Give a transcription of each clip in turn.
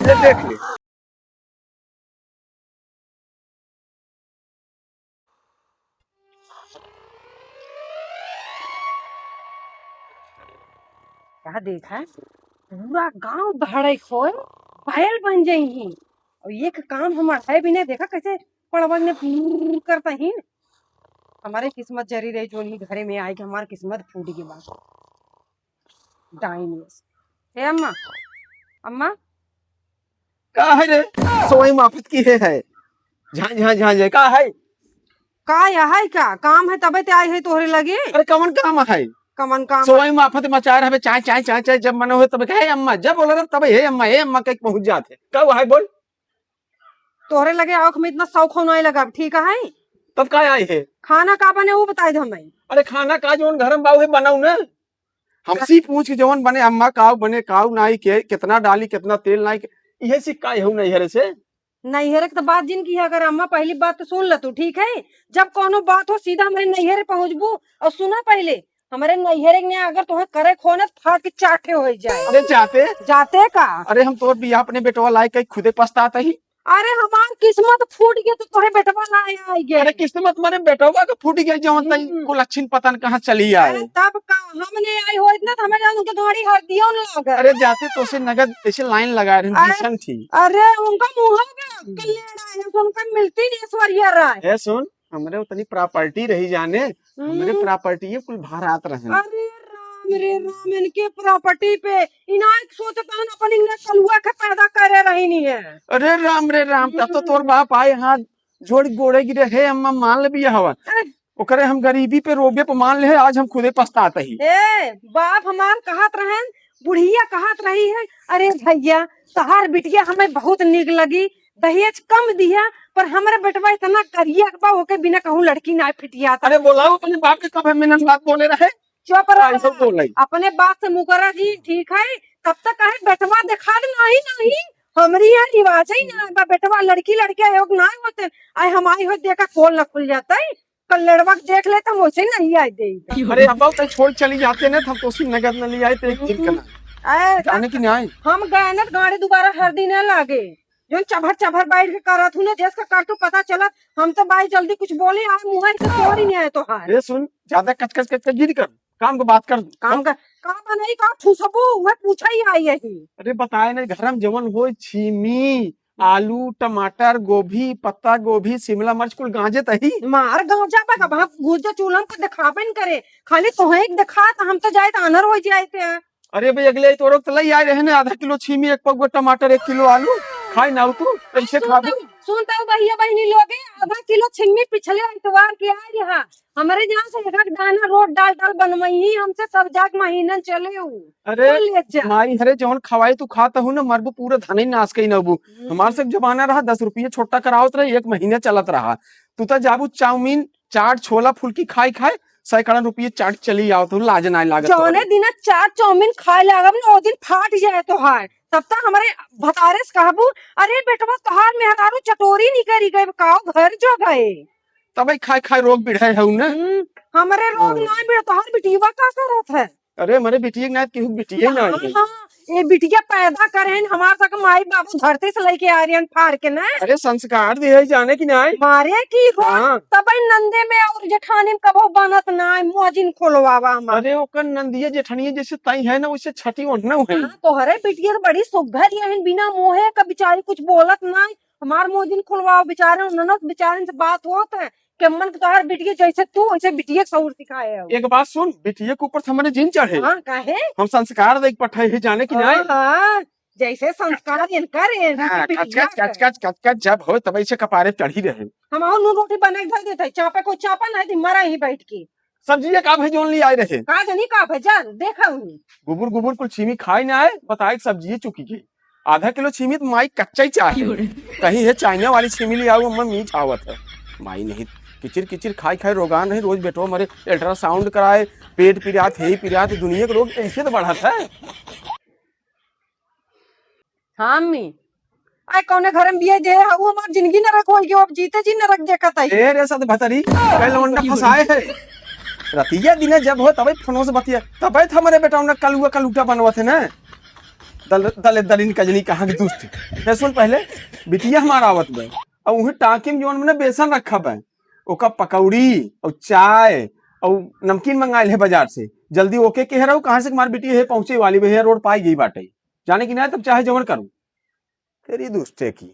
ले देख ले। क्या देखा है, पूरा गांव दहाड़े खोल घायल बन जाएंगी। और ये काम हमारा है भी नहीं, देखा कैसे पड़वल ने फूर करता ही। हमारे किस्मत जरी रही जो ही घरे में आएगी, हमारी किस्मत फूट गई बात डाइनिस। हे अम्मा, अम्मा का है रे सोई माफत की है झां झां झां झां का है। का या है क्या काम है, तबे ते आई है तोहरे लगे। अरे कमन काम है कमन काम है? सोई माफत मचा रहे चाय चाय चाय चाय जब मन हो तब कहे अम्मा, जब बोल रहे तब हे अम्मा कहीं पहुंच जाते कब है बोल। तोहरे लगे आँख में इतना शौक होने लगा, ठीक है। तब का आई है खाना का बने वो बताए दो हमें। अरे खाना का जोन घर में बाबू है बनाऊ ना, हमसी पूछ के जवन बने अम्मा काव बने काव नाई के कितना डाली कितना तेल नाई के ये सिक्का है नहीं हरे से। नैहर तो बात जिनकी है, अगर अम्मा पहली बात तो सुन ल तू, ठीक है। जब कोनो बात हो सीधा हमारे नैहर पहुंचबू। और सुना पहले, हमारे नैहर ने अगर तुम्हें करे खोने फाट के चाटे हो जाए। अरे जाते जाते का अरे हम तोर बिया अपने बेटवा लाई के खुदे पछताता ही। अरे हमार किस्मत फूट गई तो तुम्हें बेटवा लाए आई गए। अरे किस्मत मारे बेटवा का फूट गया जवन तई को लक्षण पता न कहां चली आए। अरे तब का हमने आई हो इतना तो हमें जानू के तुम्हारी हड्डियों न लगे। अरे जाते तो से नगद ऐसे लाइन लगा रहे हैं थी। अरे उनका मुंह में कल्याण है, उनका मिलती नहीं ऐश्वर्या राय है सुन हमरे उतनी प्रॉपर्टी रही जाने, हमरे प्रॉपर्टी ये कुल भारत रहे। अरे राम रे राम, इनके प्रॉपर्टी पे इनायत सोचता न अपन इन्हें कलुआ के पैदा करे रही नहीं है। अरे राम रे राम, तब तो तोर बाप आए हाथ जोड़ गोड़े गिरे है अम्मा मान ले बिया हवा ओकरे हम गरीबी पे रोबे पे मान ले आज हम खुदे पछताते ही। ए बाप हमार कहत रहे, बुढ़िया कहत रही है, अरे भैया तहार बिटिया हमें बहुत नीक लगी, दहेज कम दिया पर हमारे बेटवा इतना करिया बा होके बिना कहूं लड़की ना फिटिया। अरे बोलाओ अपने बाप के कब मिनट बात बोले रहे। चुप सब बोल रही अपने बात से मुकरा जी, ठीक है। तब तक कहे बेटवा दिखा दे, नहीं नहीं हमारी यहाँ रिवाज ही ना बेटवा लड़की लड़के योग ना होते। आए हमारी हो देखा खोल न खुल जाता है, कल लड़वा देख ले तो वैसे नहीं आए दे। अरे अब तो छोड़ चली जाते ना हम तो उसी नगद न ले आए तो एक दिन करना जाने की नहीं। हम गए ना गाड़ी दोबारा हर दिन न लागे, जो चभर चभर बैठ के करत हूँ ना जिसका कर तो पता चला। हम तो भाई जल्दी कुछ बोले आ मुँह से तोड़ ही नहीं आए तो हाय। ये सुन ज्यादा कचकच कचकच गिर कर काम को बात कर काम नहीं का ठूसबू वह पूछा ही आई है। अरे बताए ना घर में जवन हो छीमी आलू टमाटर गोभी पत्ता गोभी शिमला मिर्च कुल गांजे तही मार गांजा पे कब गुजर चूल्हा को दिखाबे न करे, खाली तोहे एक दिखा तो हम तो जाए तो अनर हो जाए थे। अरे भाई अगले तो रोक तलाई आए रहे ना, आधा किलो छीमी एक पग टमाटर 1 किलो आलू खाई ना तू कैसे खाबे। सुनता हूँ भैया बहनी लोग आधा किलो छिम्मी पिछले इतवार के आए यहाँ हमारे यहाँ से एक दाना रोड डाल डाल बनवाई हमसे सब जाग महीना चले हूँ। अरे माई हरे जवन खवाई तू खाता हूँ ना मरबू पूरा धन ही नाश कही नबू। हमारे से जमाना रहा 10 रुपये छोटा करावत रहे 1 महीना चलत रहा। तू तो जाबू चाउमीन चाट छोला फुल्की खाई खाए सैकड़ा रुपये चाट चली आओ तो लाज ना लागत। जौने दिन चाट चाउमीन खाए लागब ना वो दिन फाट जाए तो हाय। तब तक हमारे भतारे से कहबू, अरे बेटवा तोहार मेहरारू चटोरी नहीं करी गए काओ घर जो गए तब खाए खाए रोग बिढ़ाए है ना। हमारे रोग ना बिढ़ तोहार बिटिया का करत है। अरे मेरे बिटिया ना केहू बिटिया ना ये बिटिया पैदा करे हमार तक माई बाबू धरती से लेके आ रही फाड़ के ना। अरे संस्कार दे जाने की नहीं मारे की तब नंदे में और जेठानी में कबो बनत ना मोजिन खोलवावा। अरे ओकर नंदिया जेठनिया जैसे तई है ना वैसे छठी ओढ़ना है। तोहरे बिटिया तो बड़ी सुघर है बिना मोहे का बिचारी कुछ बोलत ना। हमार मोजिन खुलवाओ बेचारे ननद बेचारे से बात होत है कि मन तोहर बिटिया जैसे तू वैसे बिटिया सौर सिखाए है। एक बात सुन बिटिया के ऊपर हमारे जिन चढ़े काहे हम संस्कार देख पठाए है जाने की नहीं। जैसे संस्कार कच जब हो तब ऐसे कपारे चढ़ी रहे। हम नून रोटी बना के धर देते चापे को चापा नहीं मरा ही बैठ के। सब्जी का भेजोन ली आए रहे का जनी का भेजा देखा गुबुर गुबुर कुल छीमी खाई ना आए बताए सब्जी चुकी की आधा किलो छीमी तो माई कच्चा ही चाहिए कहीं है चाइना वाली छीमी ले आओ अम्मा मीठ आवत है माई नहीं किचिर किचिर खाई खाई रोगान नहीं रोज बेटो मरे अल्ट्रासाउंड कराए पेट पिरात है पिरात दुनिया के रोग ऐसे तो बढ़त है। हाँ मी आई कौने घर में बिया जे वो हमार जिंदगी न रख होई अब जीते जी न रख देखत है। ए रे सद भतरी कल लवंडा फसाए है रतिया दिन जब हो तबे फोनो से बतिया तबे हमारे बेटा ने कलुआ कलूटा बनवत है ना। दले दलिन कजनी कहाँ की दुष्ट है। सुन पहले बिटिया हमारा आवत बे और उहे टाँकी में जोन मैंने बेसन रखा बे ओका पकौड़ी और चाय और नमकीन मंगाइल है बाजार से। जल्दी ओके कह रहा हूँ कहाँ से हमारी बिटिया है पहुंचे वाली भैया रोड पाई गई बाटे जाने की ना तब चाहे जवन करूँ तेरी दुष्टे की।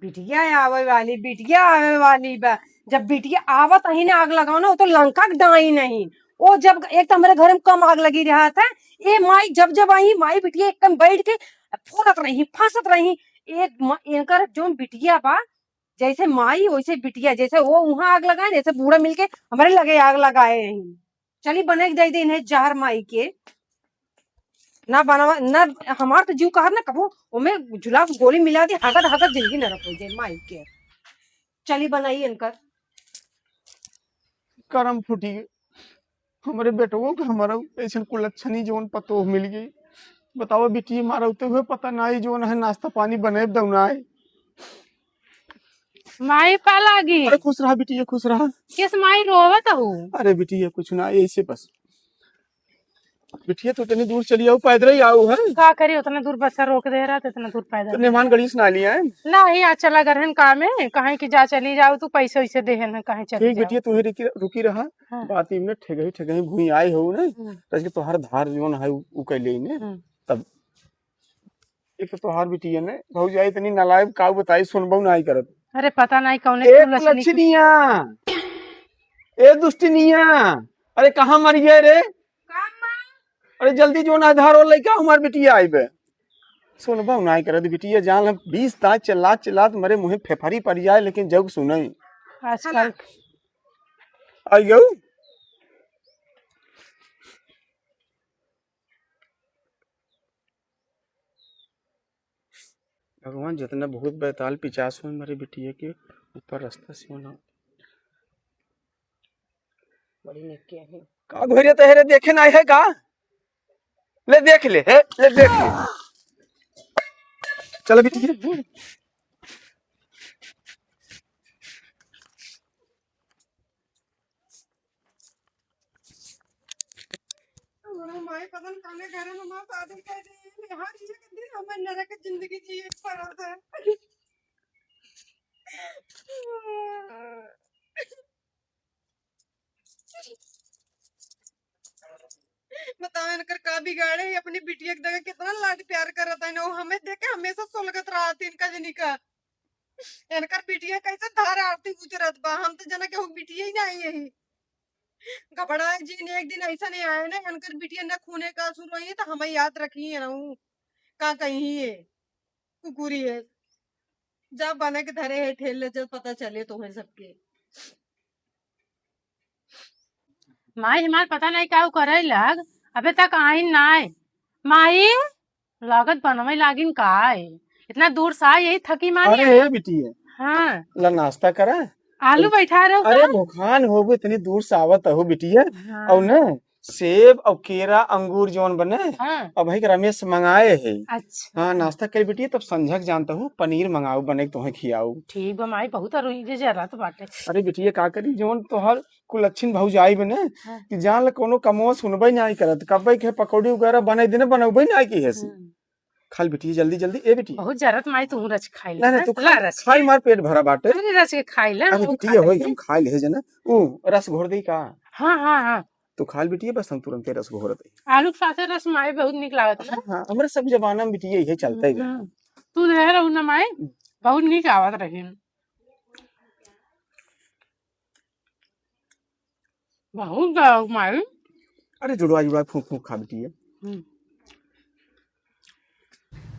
बिटिया आवे वाली बा। जब बिटिया आवत ही ना आग लगाओ ना वो तो लंका के डाई नहीं। वो जब एक तो हमारे घर में कम आग लगी रहा था ये माई जब जब आई माई बिटिया एकदम बैठ के फोड़त रही फंसत रही। इनकर जो बिटिया बा जैसे माई वैसे बिटिया जैसे वो वहां आग लगाए जैसे बूढ़ा मिलके हमारे लगे आग लगाए नहीं। चली बने दे दे इन्हें जहर माई के ना बनावा ना हमार तो जीव कहा ना कबो ओमे झुला गोली मिला दी हगत हगत जिंदगी न रखो जे माई के। चली बनाई इनकर करम फूटी हमारे बेटों को हमारा ऐसा कुलच्छनी जोन पतो मिल गई। बताओ बिटिया मारा होते हुए पता ना ही जोन है नाश्ता पानी बने दौनाए। माई पा लागी। अरे खुश रहा बिटिया खुश रहा। किस माई रोवत हूँ। अरे बिटिया कुछ ना ऐसे बस बिटिया तो इतनी दूर चली आओ पैदल ही आओ है। का करी उतना दूर बस रोक दे रहा था इतना दूर पैदल। तो मेहमान गड़ी से ना लिया है नहीं आज चला गरहन काम है कहीं की जा चली जाओ तू पैसे वैसे दे है कहीं चली ठीक बिटिया तू रुकी रहा। हाँ। बात इमने ठगही भूई आए हो ना तब तोहार धार जोन है उ कैले ने तब एक तो तोहार बिटिया ने भौजाई इतनी नालायक का बताई सुनबो ना आई करत। अरे पता नहीं कौन ए लक्षणिया ए दुष्टनिया अरे कहाँ मर गए रे। अरे जल्दी जो ना धार लइका हमार बिटिया आइबे सुनबो ना आई करत। बिटिया जान 20 दांत चिल्लात मरे मुहे फेफड़ी पड़ जाए लेकिन जग सुनई आजकल आई गऊ। भगवान जितना बहुत बैताल पिचास में मेरे बिटिया के ऊपर रास्ता से होना बड़ी नेकी है का घोरे तहरे देखे ना है का ले देख ले है ले देख ले। चलो बिटिया माई पता नहीं कौन घर में मां शादी कर दी यहां जिए के दिन हमें नरक जिंदगी जिए पड़ा था। बताओ इनकर का बिगाड़े है अपनी बिटिया के जगह कितना लाड प्यार करता है ना वो हमें देखे हमेशा सुलगत रहा थी इनका जनी का। इनकर बिटिया कैसे धार आरती गुजरत बा हम तो जना के वो बिटिया ही नहीं यही घबरा जी ने एक दिन ऐसा नहीं आया ना इनकर बिटिया न खूने का असुर हुई है तो हमें याद रखी है ना हूँ का कहीं है कुकुरी है जब बने के धरे है ठेल ले जब पता चले तुम्हें सबके। माई हमार पता नहीं का करे लग अबे तक आई ना माई लागत बनवे लागिन का इतना दूर से यही थकी मानी। अरे बिटिया हाँ ला नाश्ता करा आलू बैठा रहो अरे भूखान हो गई इतनी दूर से आवत हो बिटिया। हाँ। और न सेब और केरा अंगूर जोन बने हाँ। और भाई रमेश मंगाए है। अच्छा हाँ नाश्ता कर बिटिया तब संझक जानता हूँ पनीर मंगाऊ बने तुम्हें खियाऊ। ठीक बा माई बहुत रुई जरा तो बाटे। अरे बिटिया का करी जोन तोहर कुलच्छिन भौजाई बने हाँ। कि जान ल कोनो कमो सुनबे नहीं करत कबे के पकौड़ी वगैरह बने दिन बनबे नहीं की है खाल बिटिया जल्दी जल्दी ए बिटिया बहुत जरूरत माई तू रच खाई ना ना तू ला रच खाई मार पेट भरा बाटे। अरे रच के खाई ला अरे बिटिया हो एकदम खा ले जना ऊ रस घोर दे का। हाँ हाँ हाँ तो खाल बिटिया बस हम तुरंत रस घोर दे। आलू के साथे रस माई बहुत निक लागत है। हाँ हमारे सब जमाना में बिटिया यही चलता है। तू रह रहू ना माई बहुत निक आवत रही बहुत माई। अरे जुड़वा जुड़वा फूक फूक खा बिटिया।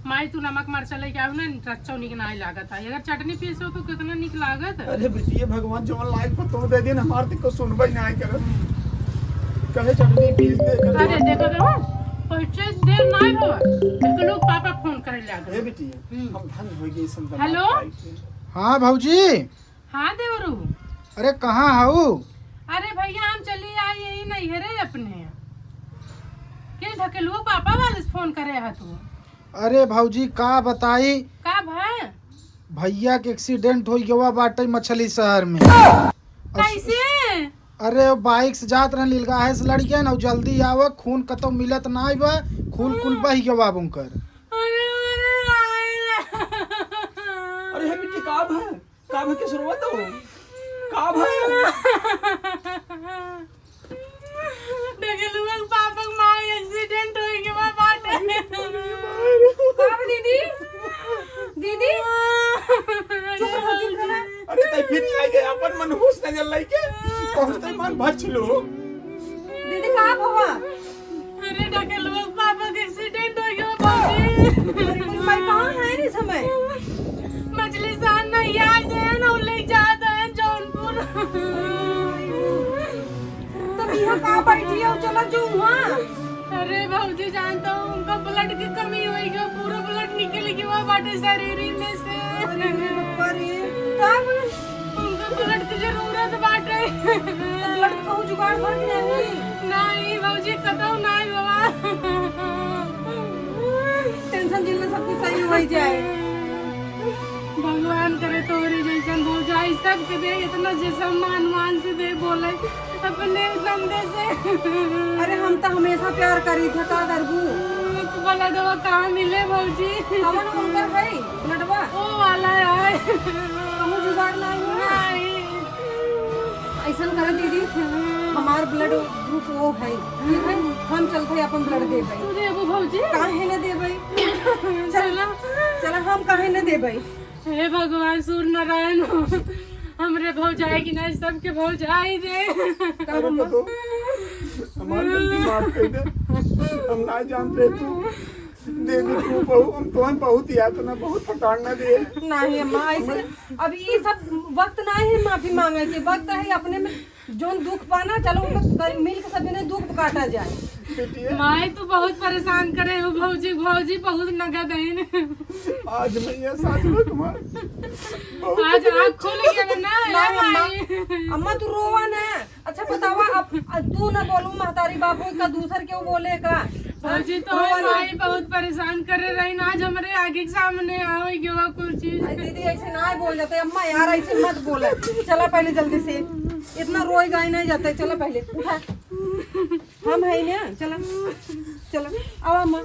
माई तू नमक मरचा लेके आओ ना रच्चा निक नहीं लागत है अगर चटनी पीसो तो कितना निक लागत है। अरे बिटिया भगवान जो लाइक पर तो दे दिन हमार को सुनबे नहीं करत कहे चटनी पीस दे। अरे देखो देखो पैसे देर नहीं हो एक लोग पापा फोन करे लागे। ए बिटिया हम धन हो गई संत। हेलो हाँ भाऊजी। हाँ देवरू अरे कहाँ हाउ। अरे भैया हम चली आई यही नहीं है रे अपने के ढकेलुआ पापा वाले से फोन करे है तू। अरे भाऊजी का बताई का भाई भैया के एक्सीडेंट हो गया बाटे मछली शहर में। कैसे अरे बाइक से जात रहे लीलगाहे से लड़ गए ना जल्दी आव खून कतो मिलत ना बा खून कुल बह गया उनकर। का भय किस रोवत हो का भय डगलुआ पापा माई एक्सीडेंट हो गया बाटे कब दीदी दीदी चुप रहो। अरे तै फिर आ गए अपन मन होश नजर लइके पहुंचते मन भछलो दीदी का भवा अरे डगलुआ पापा का एक्सीडेंट हो गया बाटे अरे भाई कहाँ है इस समय मछली सान नहीं याद है ना ले जाता है जौनपुर तब यहाँ कहाँ बैठी हो चलो जो वहाँ अरे भाऊजी जानता हूँ उनका ब्लड की कमी होगी पूरा ब्लड निकल गया बाटे शरीर में से अरे तब उनका ब्लड की जरूरत बाटे ब्लड कहूँ जुगाड़ भर के नहीं भाऊजी कतौ नहीं बाबा टेंशन जिले सब कुछ सही हो जाए भगवान करे तोरी जैसन हो जाए सबके दे इतना जे सम्मान मान से दे बोले अपने बंदे से अरे हम तो हमेशा प्यार करी थे का करबू तो वाला दवा कहाँ मिले भाऊजी कवन उनकर है ब्लडवा वो वाला है कहूँ जुगाड़ नहीं हो ऐसा करे दीदी हमार ब्लड ग्रुप वो है ठीक है हम चलते अपन ब्लड देबै तू देबो भाऊजी काहे न देबै चला चला हम काहे न देबै हे भगवान सूर्य नारायण हमरे भौजाई की नहीं सबके भौजाई दे कब हम हमारी गलती माफ कर दे हम ना जानते तू देवी तू बहु हम तो बहुत यातना बहुत प्रताड़ना दे नहीं अम्मा ऐसे अब ये सब वक्त नहीं है माफी मांगे के वक्त है अपने में जोन दुख पाना चलो उनको मिल के सभी ने दुख काटा जाए बेटिया माई तू बहुत परेशान करे हो भौजी भौजी बहुत नगद है आज मैं ये साथ में कुमार आज आँख खुल गया ना नहीं अम्मा माई अम्मा तू रोवा ना अच्छा बतावा अब तू ना बोलू महतारी बापू का दूसर क्यों बोले का भौजी तो माई बहुत परेशान करे रही ना आज हमारे आगे के सामने आओ गया कुछ चीज अरे दीदी ऐसे ना बोल जाते अम्मा यार ऐसे मत बोले चला पहले जल्दी से इतना रोई गाय नहीं जाते चलो पहले उठा हम है ना चला चलो आओ अम्मा